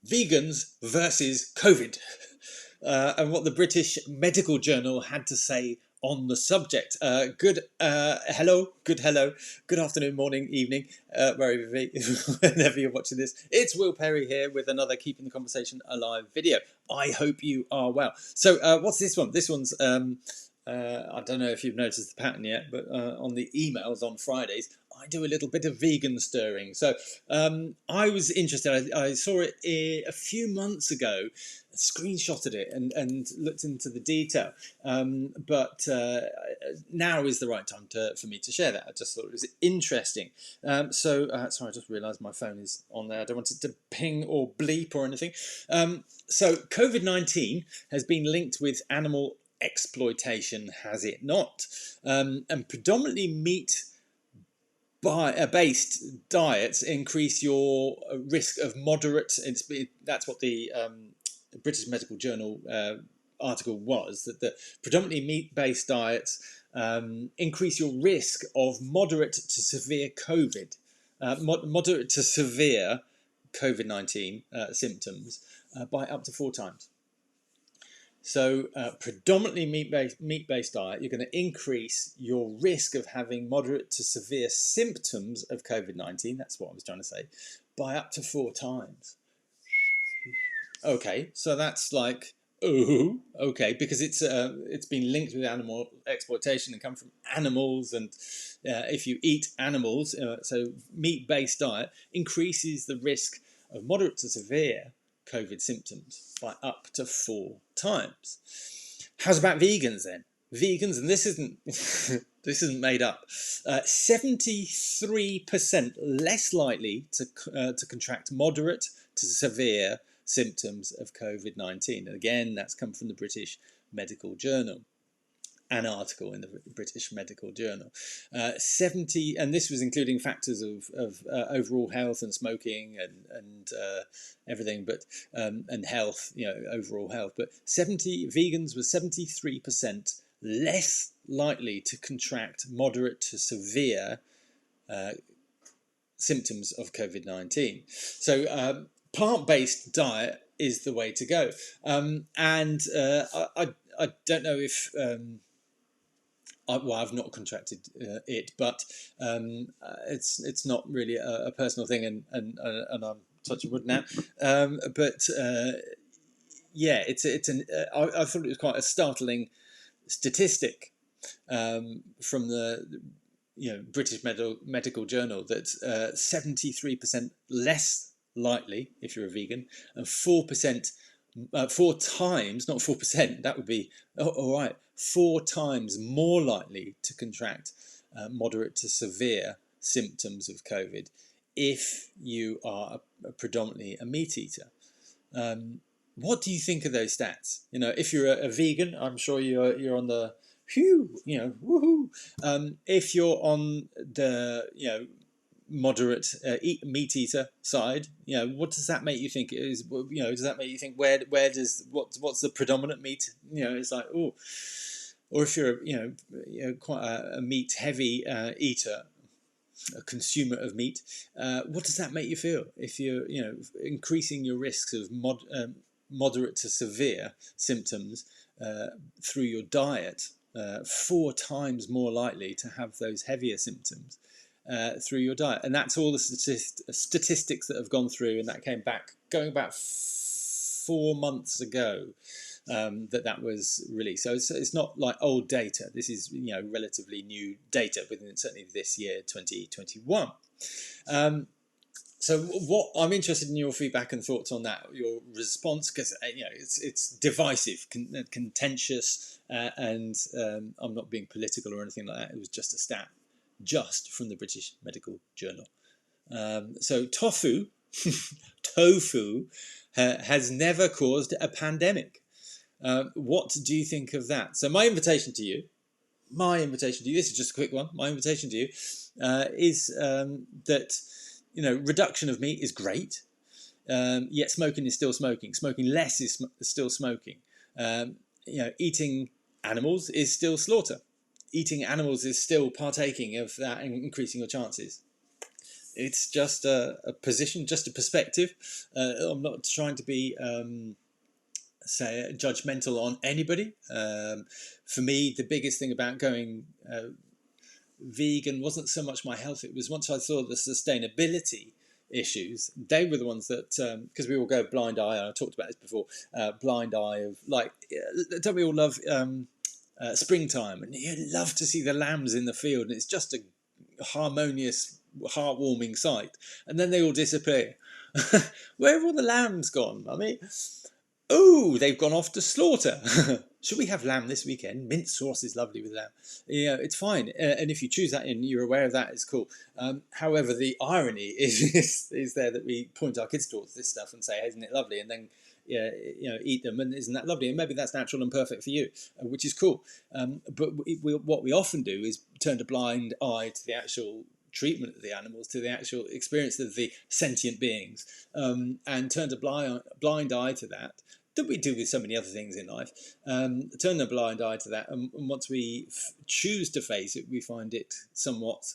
Vegans versus COVID, and what the British Medical Journal had to say on the subject. Good afternoon, morning, evening, whenever you're watching this. It's Will Perry here with another Keeping the Conversation Alive video. I hope you are well. So what's this one? This one's, I don't know if you've noticed the pattern yet, but on the emails on Fridays, I do a little bit of vegan stirring. So I was interested. I saw it a few months ago, screenshotted it and looked into the detail. But now is the right time for me to share that. I just thought it was interesting. Sorry, I just realised my phone is on there. I don't want it to ping or bleep or anything. So COVID-19 has been linked with animal exploitation, has it not? And predominantly meat based diets increase your risk of moderate. That's what the British Medical Journal article was, that the predominantly meat-based diets increase your risk of moderate to severe moderate to severe COVID-19 symptoms by up to 4 times. So predominantly meat-based diet, you're going to increase your risk of having moderate to severe symptoms of COVID-19, that's what I was trying to say, by up to 4 times. Okay, so that's like, oh, okay, because it's been linked with animal exploitation and come from animals, and if you eat animals, so meat-based diet increases the risk of moderate to severe COVID symptoms by up to 4 times. How's about vegans then? Vegans, and this isn't this isn't made up. 73% less likely to contract moderate to severe symptoms of COVID-19. Again, that's come from the British Medical Journal. An article in the British Medical Journal. 70, and this was including factors of overall health and smoking and everything, but and health, overall health. But vegans were 73% less likely to contract moderate to severe symptoms of COVID-19. So plant-based diet is the way to go, and I don't know if. I've not contracted it, but it's not really a personal thing, and I'm touching wood now. But yeah, I thought it was quite a startling statistic from the British Medical Journal that 73% less likely if you're a vegan, and 4%. 4 times, not 4%, that would be, all right, 4 times more likely to contract moderate to severe symptoms of COVID if you are predominantly a meat eater. What do you think of those stats? If you're a vegan, I'm sure you're on the woohoo. If you're on the moderate meat eater side, what does that make you think it is? Does that make you think what's the predominant meat? It's like, oh, or if you're quite a meat heavy eater, a consumer of meat, what does that make you feel if you're increasing your risks of moderate to severe symptoms through your diet, 4 times more likely to have those heavier symptoms through your diet? And that's all the statistics that have gone through, and that going back 4 months ago, that was released. So it's not like old data. This is relatively new data within certainly this year, 2021. So what I'm interested in your feedback and thoughts on that, your response, because it's divisive, contentious, and I'm not being political or anything like that. It was just a stat, just from the British Medical Journal. So tofu has never caused a pandemic. What do you think of that? So my invitation to you, this is just a quick one. My invitation to you is that reduction of meat is great, yet smoking is still smoking. Smoking less is still smoking. Eating animals is still slaughter. Eating animals is still partaking of that and increasing your chances. It's just a position, just a perspective. I'm not trying to be say judgmental on anybody. For me, the biggest thing about going vegan wasn't so much my health. It was once I saw the sustainability issues. They were the ones that, because we all go blind eye, and I talked about this before, blind eye of like, don't we all love springtime? And you love to see the lambs in the field, and it's just a harmonious, heartwarming sight. And then they all disappear. Where have all the lambs gone, mummy? Oh, they've gone off to slaughter. Should we have lamb this weekend? Mint sauce is lovely with lamb. Yeah, it's fine. And if you choose that and you're aware of that, it's cool. However, the irony is there that we point our kids towards this stuff and say, "Hey, isn't it lovely?" And then yeah, eat them, and isn't that lovely? And maybe that's natural and perfect for you, which is cool. But what we often do is turn a blind eye to the actual treatment of the animals, to the actual experience of the sentient beings, and turned a blind eye to that we do with so many other things in life. Turn a blind eye to that, and once we choose to face it, we find it somewhat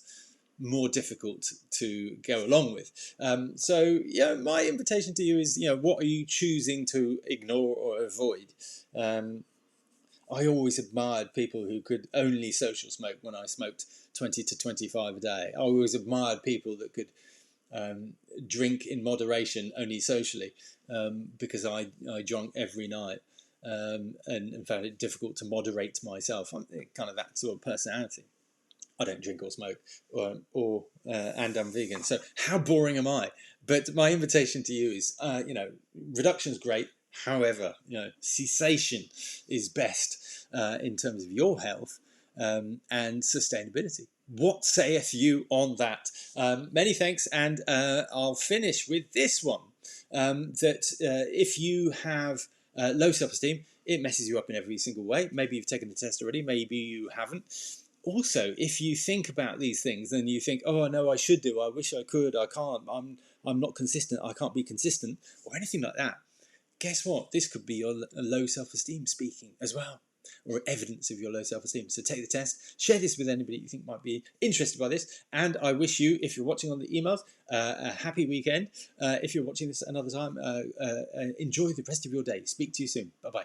more difficult to go along with. So yeah, my invitation to you is, what are you choosing to ignore or avoid? I always admired people who could only social smoke when I smoked 20 to 25 a day. I always admired people that could drink in moderation only socially, because I drank every night, and found it difficult to moderate myself. I'm kind of that sort of personality. I don't drink or smoke, and I'm vegan. So how boring am I? But my invitation to you is, reduction is great. However, cessation is best in terms of your health, and sustainability. What saith you on that? Many thanks, and I'll finish with this one. That if you have low self-esteem, it messes you up in every single way. Maybe you've taken the test already, maybe you haven't. Also, if you think about these things and you think, oh, no, I should do, I wish I could, I can't, I'm not consistent, I can't be consistent, or anything like that, guess what? This could be your low self-esteem speaking as well, or evidence of your low self-esteem. So take the test, share this with anybody you think might be interested by this, and I wish you, if you're watching on the emails, a happy weekend. If you're watching this another time, enjoy the rest of your day. Speak to you soon. Bye-bye.